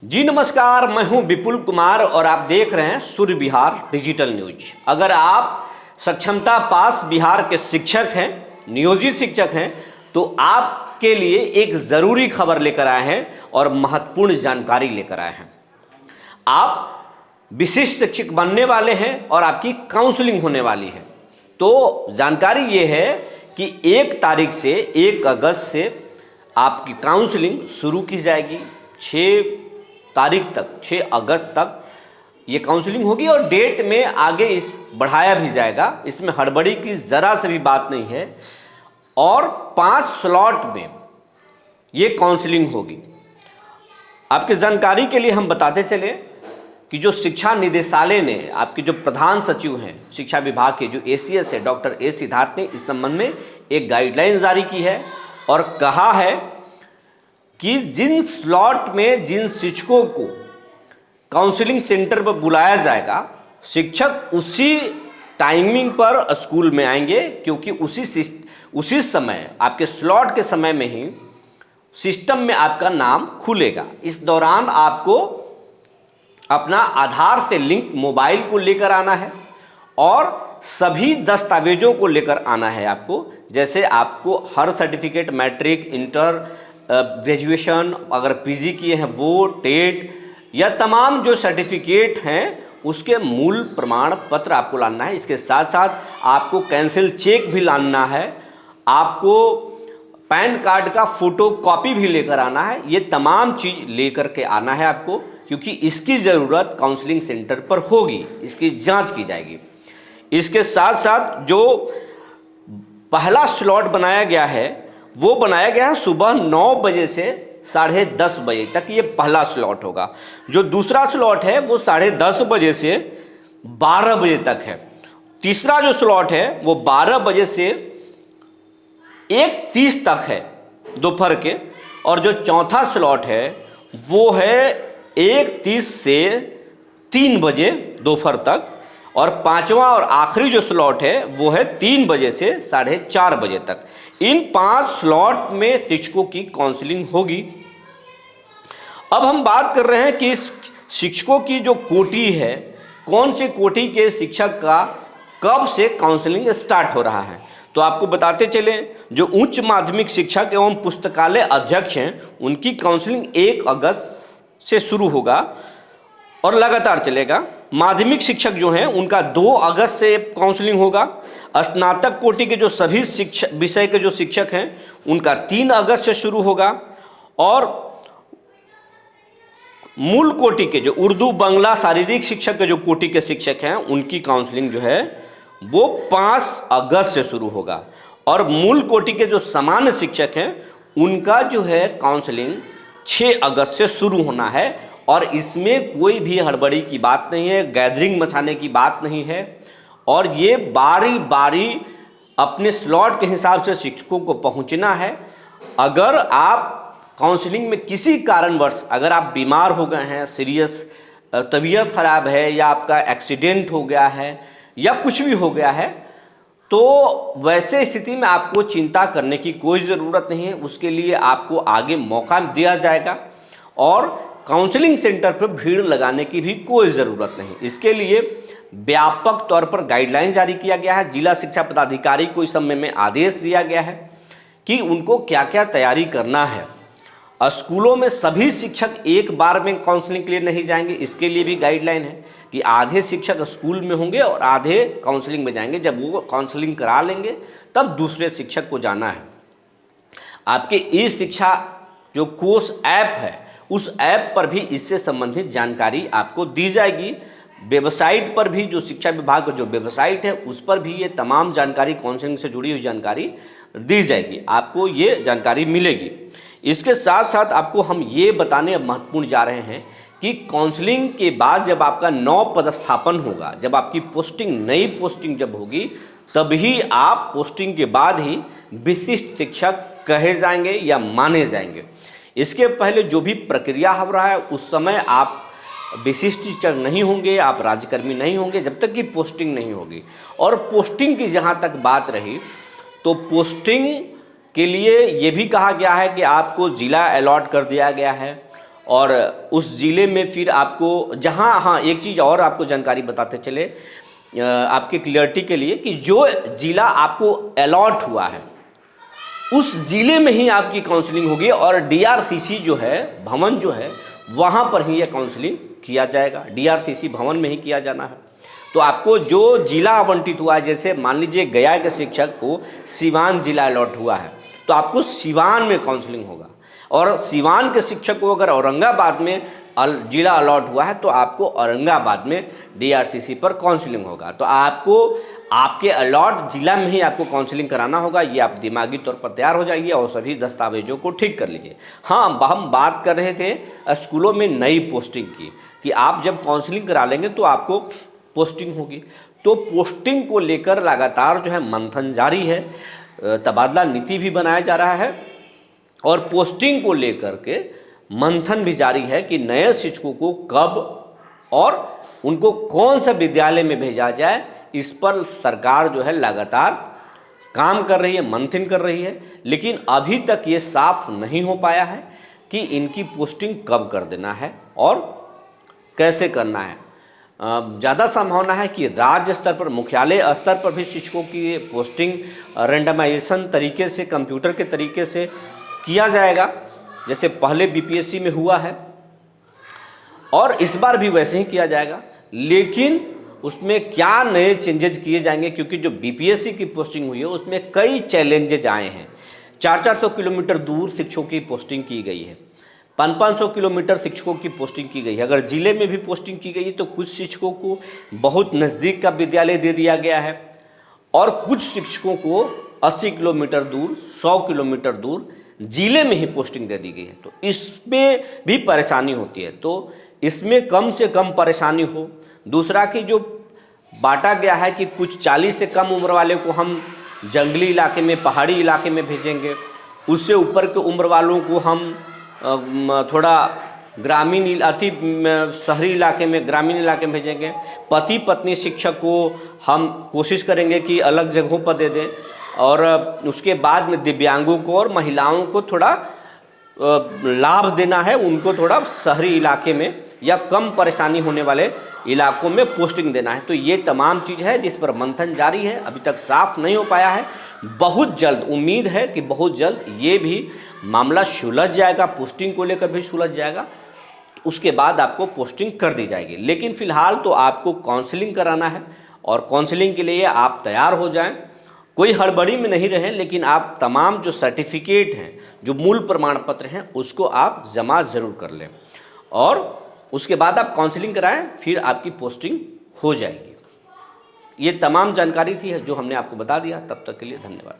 जी नमस्कार, मैं हूं विपुल कुमार और आप देख रहे हैं सूर्य विहार डिजिटल न्यूज। अगर आप सक्षमता पास बिहार के शिक्षक हैं, नियोजित शिक्षक हैं, तो आपके लिए एक ज़रूरी खबर लेकर आए हैं और महत्वपूर्ण जानकारी लेकर आए हैं। आप विशिष्ट शिक्षक बनने वाले हैं और आपकी काउंसलिंग होने वाली है। तो जानकारी ये है कि 1 तारीख से 1 अगस्त से आपकी काउंसलिंग शुरू की जाएगी। 6 तारीख तक, 6 अगस्त तक ये काउंसलिंग होगी और डेट में आगे इस बढ़ाया भी जाएगा। इसमें हड़बड़ी की ज़रा से भी बात नहीं है और 5 स्लॉट में ये काउंसलिंग होगी। आपकी जानकारी के लिए हम बताते चले कि जो शिक्षा निदेशालय ने, आपके जो प्रधान सचिव हैं शिक्षा विभाग के, जो एसीएस है डॉक्टर ए सिद्धार्थ ने इस संबंध में एक गाइडलाइन जारी की है और कहा है कि जिन स्लॉट में जिन शिक्षकों को काउंसलिंग सेंटर पर बुलाया जाएगा, शिक्षक उसी टाइमिंग पर स्कूल में आएंगे, क्योंकि उसी समय आपके स्लॉट के समय में ही सिस्टम में आपका नाम खुलेगा। इस दौरान आपको अपना आधार से लिंक मोबाइल को लेकर आना है और सभी दस्तावेजों को लेकर आना है आपको। जैसे आपको हर सर्टिफिकेट, मैट्रिक, इंटर, ग्रेजुएशन, अगर पीजी किए हैं वो, टेट या तमाम जो सर्टिफिकेट हैं उसके मूल प्रमाण पत्र आपको लाना है। इसके साथ साथ आपको कैंसिल चेक भी लाना है, आपको पैन कार्ड का फोटो कॉपी भी लेकर आना है। ये तमाम चीज़ लेकर के आना है आपको, क्योंकि इसकी ज़रूरत काउंसलिंग सेंटर पर होगी, इसकी जांच की जाएगी। इसके साथ साथ जो पहला स्लॉट बनाया गया है वो बनाया गया है सुबह 9 बजे से 10:30 बजे तक, ये पहला स्लॉट होगा। जो दूसरा स्लॉट है वो 10:30 बजे से 12 बजे तक है। तीसरा जो स्लॉट है वो 12 बजे से 1:30 तक है दोपहर के, और जो चौथा स्लॉट है वो है 1:30 से 3 बजे दोपहर तक, और पांचवा और आखिरी जो स्लॉट है वो है 3 बजे से 4:30 बजे तक। इन 5 स्लॉट में शिक्षकों की काउंसलिंग होगी। अब हम बात कर रहे हैं कि इस शिक्षकों की जो कोटि है, कौन से कोटि के शिक्षक का कब से काउंसलिंग स्टार्ट हो रहा है, तो आपको बताते चले। जो उच्च माध्यमिक शिक्षक एवं पुस्तकालय अध्यक्ष हैं उनकी काउंसलिंग 1 अगस्त से शुरू होगा और लगातार चलेगा। माध्यमिक शिक्षक जो हैं उनका 2 अगस्त से काउंसलिंग होगा। स्नातक कोटि के जो सभी विषय के जो शिक्षक हैं उनका 3 अगस्त से शुरू होगा, और मूल कोटि के जो उर्दू, बांग्ला, शारीरिक शिक्षक के जो कोटि के शिक्षक हैं उनकी काउंसलिंग जो है वो 5 अगस्त से शुरू होगा, और मूल कोटि के जो सामान्य शिक्षक हैं उनका जो है काउंसलिंग 6 अगस्त से शुरू होना है। और इसमें कोई भी हड़बड़ी की बात नहीं है, गैदरिंग मचाने की बात नहीं है, और ये बारी बारी अपने स्लॉट के हिसाब से शिक्षकों को पहुंचना है। अगर आप काउंसलिंग में किसी कारणवश अगर आप बीमार हो गए हैं, सीरियस तबीयत खराब है, या आपका एक्सीडेंट हो गया है, या कुछ भी हो गया है, तो वैसे स्थिति में आपको चिंता करने की कोई ज़रूरत नहीं है। उसके लिए आपको आगे मौका दिया जाएगा और काउंसलिंग सेंटर पर भीड़ लगाने की भी कोई ज़रूरत नहीं। इसके लिए व्यापक तौर पर गाइडलाइन जारी किया गया है। जिला शिक्षा पदाधिकारी को इस समय में आदेश दिया गया है कि उनको क्या क्या तैयारी करना है। स्कूलों में सभी शिक्षक एक बार में काउंसलिंग के लिए नहीं जाएंगे, इसके लिए भी गाइडलाइन है कि आधे शिक्षक स्कूल में होंगे और आधे काउंसलिंग में जाएंगे। जब वो काउंसलिंग करा लेंगे तब दूसरे शिक्षक को जाना है। आपके ई शिक्षा जो कोर्स ऐप है उस ऐप पर भी इससे संबंधित जानकारी आपको दी जाएगी। वेबसाइट पर भी, जो शिक्षा विभाग का जो वेबसाइट है उस पर भी ये तमाम जानकारी, काउंसलिंग से जुड़ी हुई जानकारी दी जाएगी, आपको ये जानकारी मिलेगी। इसके साथ साथ आपको हम ये बताने महत्वपूर्ण जा रहे हैं कि काउंसलिंग के बाद जब आपका नौ पदस्थापन होगा, जब आपकी पोस्टिंग, नई पोस्टिंग जब होगी, तभी आप पोस्टिंग के बाद ही विशिष्ट शिक्षक कहे जाएंगे या माने जाएंगे। इसके पहले जो भी प्रक्रिया हो रहा है उस समय आप विशिष्ट शिक्षक नहीं होंगे, आप राज्यकर्मी नहीं होंगे जब तक कि पोस्टिंग नहीं होगी। और पोस्टिंग की जहाँ तक बात रही, तो पोस्टिंग के लिए ये भी कहा गया है कि आपको ज़िला अलॉट कर दिया गया है और उस ज़िले में फिर आपको जहाँ, हाँ एक चीज़ और आपको जानकारी बताते चले आपके क्लियरिटी के लिए कि जो ज़िला आपको अलॉट हुआ है उस ज़िले में ही आपकी काउंसलिंग होगी और डीआरसीसी जो है भवन जो है वहाँ पर ही यह काउंसलिंग किया जाएगा। डीआरसीसी भवन में ही किया जाना है। तो आपको जो जिला आवंटित हुआ है, जैसे मान लीजिए गया के शिक्षक को सिवान जिला अलॉट हुआ है तो आपको सिवान में काउंसलिंग होगा, और सिवान के शिक्षक को अगर औरंगाबाद में जिला अलॉट हुआ है तो आपको औरंगाबाद में डीआरसीसी पर काउंसलिंग होगा। तो आपको आपके अलॉट जिला में ही आपको काउंसलिंग कराना होगा। ये आप दिमागी तौर पर तैयार हो जाइए और सभी दस्तावेजों को ठीक कर लीजिए। हाँ, हम बात कर रहे थे स्कूलों में नई पोस्टिंग की कि आप जब काउंसलिंग करा लेंगे तो आपको पोस्टिंग होगी। तो पोस्टिंग को लेकर लगातार जो है मंथन जारी है, तबादला नीति भी बनाया जा रहा है और पोस्टिंग को लेकर के मंथन भी जारी है कि नए शिक्षकों को कब और उनको कौन सा विद्यालय में भेजा जाए। इस पर सरकार जो है लगातार काम कर रही है, मंथन कर रही है, लेकिन अभी तक ये साफ नहीं हो पाया है कि इनकी पोस्टिंग कब कर देना है और कैसे करना है। ज़्यादा संभावना है कि राज्य स्तर पर, मुख्यालय स्तर पर भी शिक्षकों की पोस्टिंग रैंडमाइजेशन तरीके से, कंप्यूटर के तरीके से किया जाएगा, जैसे पहले बीपीएससी में हुआ है और इस बार भी वैसे ही किया जाएगा। लेकिन उसमें क्या नए चेंजेज किए जाएंगे, क्योंकि जो बीपीएससी की पोस्टिंग हुई है उसमें कई चैलेंजेज आए हैं। 400-400 किलोमीटर दूर शिक्षकों की पोस्टिंग की गई है, 500-500 किलोमीटर शिक्षकों की पोस्टिंग की गई है। अगर जिले में भी पोस्टिंग की गई है तो कुछ शिक्षकों को बहुत नज़दीक का विद्यालय दे दिया गया है और कुछ शिक्षकों को 80 किलोमीटर दूर, 100 किलोमीटर दूर जिले में ही पोस्टिंग दे दी गई है। तो इसमें भी परेशानी होती है, तो इसमें कम से कम परेशानी हो। दूसरा कि जो बांटा गया है कि कुछ 40 से कम उम्र वाले को हम जंगली इलाके में, पहाड़ी इलाके में भेजेंगे, उससे ऊपर के उम्र वालों को हम थोड़ा ग्रामीण शहरी इलाके में, ग्रामीण इलाके में भेजेंगे। पति पत्नी शिक्षक को हम कोशिश करेंगे कि अलग जगहों पर दे दें और उसके बाद में दिव्यांगों को और महिलाओं को थोड़ा लाभ देना है, उनको थोड़ा शहरी इलाके में या कम परेशानी होने वाले इलाकों में पोस्टिंग देना है। तो ये तमाम चीज़ है जिस पर मंथन जारी है, अभी तक साफ नहीं हो पाया है। बहुत जल्द उम्मीद है कि बहुत जल्द ये भी मामला सुलझ जाएगा, पोस्टिंग को लेकर भी सुलझ जाएगा, उसके बाद आपको पोस्टिंग कर दी जाएगी। लेकिन फ़िलहाल तो आपको काउंसलिंग कराना है और काउंसलिंग के लिए आप तैयार हो जाएं, कोई हड़बड़ी में नहीं रहें, लेकिन आप तमाम जो सर्टिफिकेट हैं, जो मूल प्रमाण पत्र हैं, उसको आप जमा ज़रूर कर लें और उसके बाद आप काउंसलिंग कराएं, फिर आपकी पोस्टिंग हो जाएगी। ये तमाम जानकारी थी जो हमने आपको बता दिया। तब तक के लिए धन्यवाद।